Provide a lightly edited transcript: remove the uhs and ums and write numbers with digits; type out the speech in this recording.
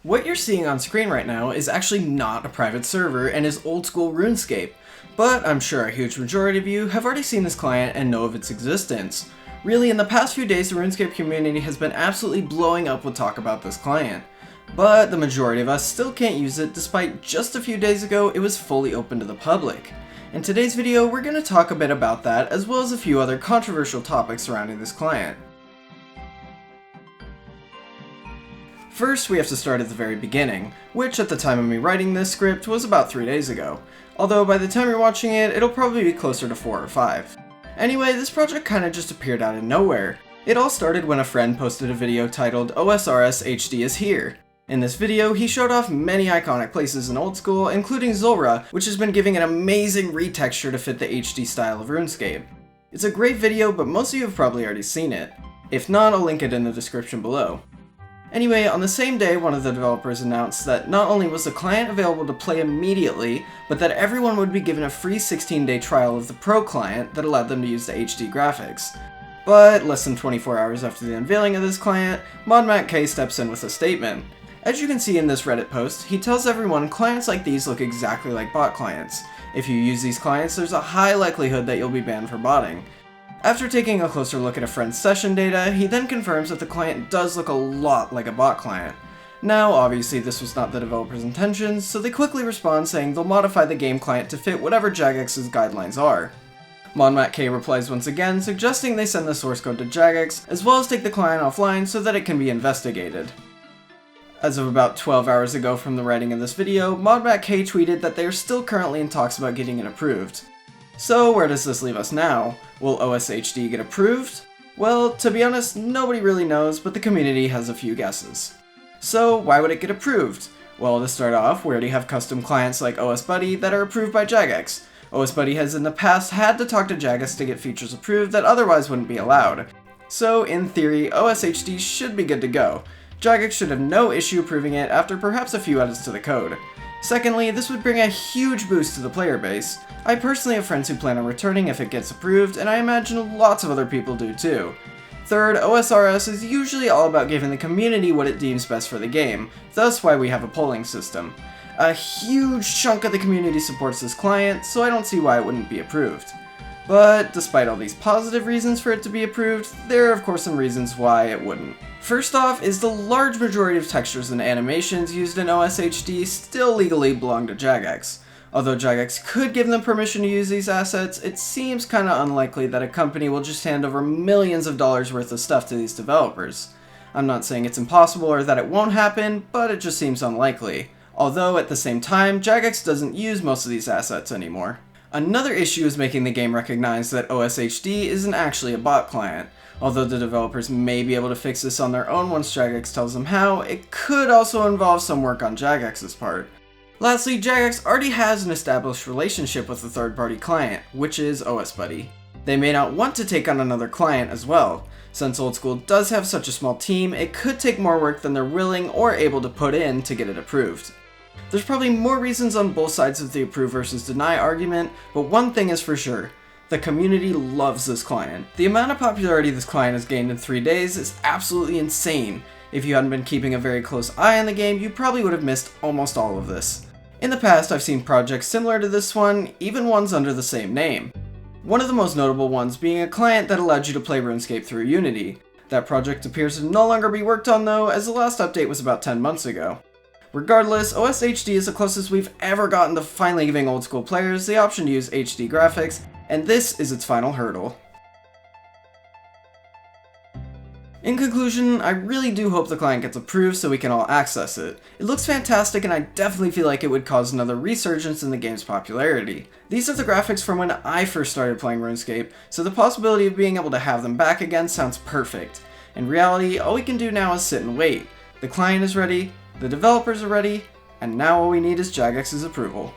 What you're seeing on screen right now is actually not a private server and is Old School RuneScape, but I'm sure a huge majority of you have already seen this client and know of its existence. Really, in the past few days, the RuneScape community has been absolutely blowing up with talk about this client. But the majority of us still can't use it despite just a few days ago it was fully open to the public. In today's video, we're going to talk a bit about that as well as a few other controversial topics surrounding this client. First, we have to start at the very beginning, which at the time of me writing this script was about 3 days ago. Although by the time you're watching it, it'll probably be closer to 4 or 5. Anyway, this project kinda just appeared out of nowhere. It all started when a friend posted a video titled OSRS HD is here. In this video, he showed off many iconic places in Old School, including Zulrah, which has been giving an amazing retexture to fit the HD style of RuneScape. It's a great video, but most of you have probably already seen it. If not, I'll link it in the description below. Anyway, on the same day, one of the developers announced that not only was the client available to play immediately, but that everyone would be given a free 16-day trial of the Pro client that allowed them to use the HD graphics. But less than 24 hours after the unveiling of this client, ModMattK steps in with a statement. As you can see in this Reddit post, he tells everyone clients like these look exactly like bot clients. If you use these clients, there's a high likelihood that you'll be banned for botting. After taking a closer look at a friend's session data, he then confirms that the client does look a lot like a bot client. Now, obviously this was not the developer's intentions, so they quickly respond saying they'll modify the game client to fit whatever Jagex's guidelines are. ModMattK replies once again, suggesting they send the source code to Jagex, as well as take the client offline so that it can be investigated. As of about 12 hours ago from the writing of this video, ModMattK tweeted that they are still currently in talks about getting it approved. So where does this leave us now? Will OSHD get approved? Well, to be honest, nobody really knows, but the community has a few guesses. So why would it get approved? Well, to start off, we already have custom clients like OSBuddy that are approved by Jagex. OSBuddy has in the past had to talk to Jagex to get features approved that otherwise wouldn't be allowed. So in theory, OSHD should be good to go. Jagex should have no issue approving it after perhaps a few edits to the code. Secondly, this would bring a huge boost to the player base. I personally have friends who plan on returning if it gets approved, and I imagine lots of other people do too. Third, OSRS is usually all about giving the community what it deems best for the game, thus why we have a polling system. A huge chunk of the community supports this client, so I don't see why it wouldn't be approved. But despite all these positive reasons for it to be approved, there are of course some reasons why it wouldn't. First off is the large majority of textures and animations used in OSHD still legally belong to Jagex. Although Jagex could give them permission to use these assets, it seems kinda unlikely that a company will just hand over millions of dollars worth of stuff to these developers. I'm not saying it's impossible or that it won't happen, but it just seems unlikely. Although at the same time, Jagex doesn't use most of these assets anymore. Another issue is making the game recognize that OSHD isn't actually a bot client. Although the developers may be able to fix this on their own once Jagex tells them how, it could also involve some work on Jagex's part. Lastly, Jagex already has an established relationship with a third-party client, which is OSBuddy. They may not want to take on another client as well. Since Old School does have such a small team, it could take more work than they're willing or able to put in to get it approved. There's probably more reasons on both sides of the approve versus deny argument, but one thing is for sure. The community loves this client. The amount of popularity this client has gained in 3 days is absolutely insane. If you hadn't been keeping a very close eye on the game, you probably would have missed almost all of this. In the past, I've seen projects similar to this one, even ones under the same name. One of the most notable ones being a client that allowed you to play RuneScape through Unity. That project appears to no longer be worked on though, as the last update was about 10 months ago. Regardless, OSHD is the closest we've ever gotten to finally giving Old School players the option to use HD graphics, and this is its final hurdle. In conclusion, I really do hope the client gets approved so we can all access it. It looks fantastic and I definitely feel like it would cause another resurgence in the game's popularity. These are the graphics from when I first started playing RuneScape, so the possibility of being able to have them back again sounds perfect. In reality, all we can do now is sit and wait. The client is ready, the developers are ready, and now all we need is Jagex's approval.